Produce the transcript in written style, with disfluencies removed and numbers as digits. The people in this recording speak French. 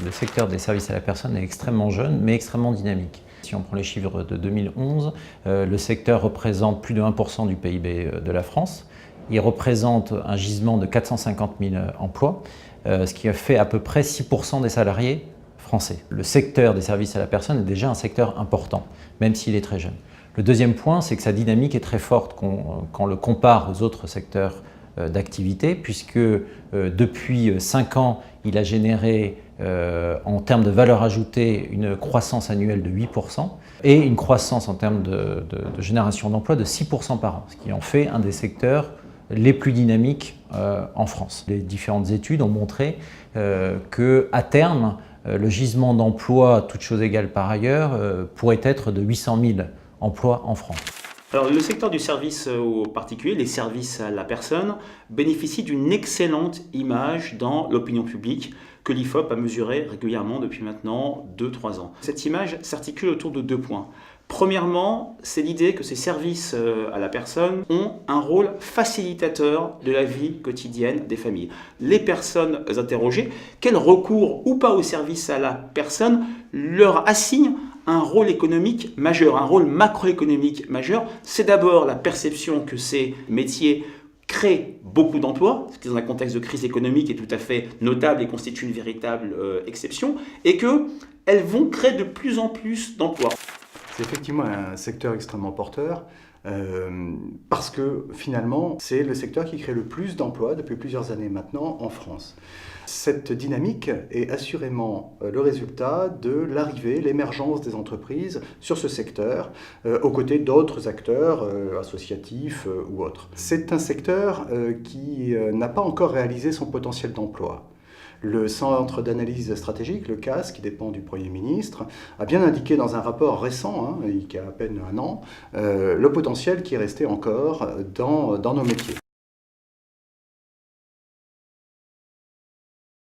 le secteur des services à la personne est extrêmement jeune, mais extrêmement dynamique. Si on prend les chiffres de 2011, le secteur représente plus de 1% du PIB de la France. Il représente un gisement de 450 000 emplois, ce qui a fait à peu près 6% des salariés français. Le secteur des services à la personne est déjà un secteur important, même s'il est très jeune. Le deuxième point, c'est que sa dynamique est très forte quand on le compare aux autres secteurs d'activité, puisque depuis 5 ans, il a généré en termes de valeur ajoutée une croissance annuelle de 8% et une croissance en termes de génération d'emplois de 6% par an, ce qui en fait un des secteurs les plus dynamiques en France. Les différentes études ont montré qu'à terme, le gisement d'emplois, toutes choses égales par ailleurs, pourrait être de 800 000 emplois en France. Alors, le secteur du service aux particuliers, les services à la personne, bénéficie d'une excellente image dans l'opinion publique que l'IFOP a mesurée régulièrement depuis maintenant 2-3 ans. Cette image s'articule autour de 2 points. Premièrement, c'est l'idée que ces services à la personne ont un rôle facilitateur de la vie quotidienne des familles. Les personnes interrogées, qu'elles recourent ou pas aux services à la personne, leur assignent un rôle économique majeur, un rôle macroéconomique majeur. C'est d'abord la perception que ces métiers créent beaucoup d'emplois, ce qui dans un contexte de crise économique est tout à fait notable et constitue une véritable exception, et qu'elles vont créer de plus en plus d'emplois. C'est effectivement un secteur extrêmement porteur parce que finalement c'est le secteur qui crée le plus d'emplois depuis plusieurs années maintenant en France. Cette dynamique est assurément le résultat de l'arrivée, l'émergence des entreprises sur ce secteur aux côtés d'autres acteurs associatifs ou autres. C'est un secteur qui n'a pas encore réalisé son potentiel d'emploi. Le Centre d'analyse stratégique, le CAS, qui dépend du Premier ministre, a bien indiqué dans un rapport récent, qui a à peine 1 an, le potentiel qui est resté encore dans nos métiers.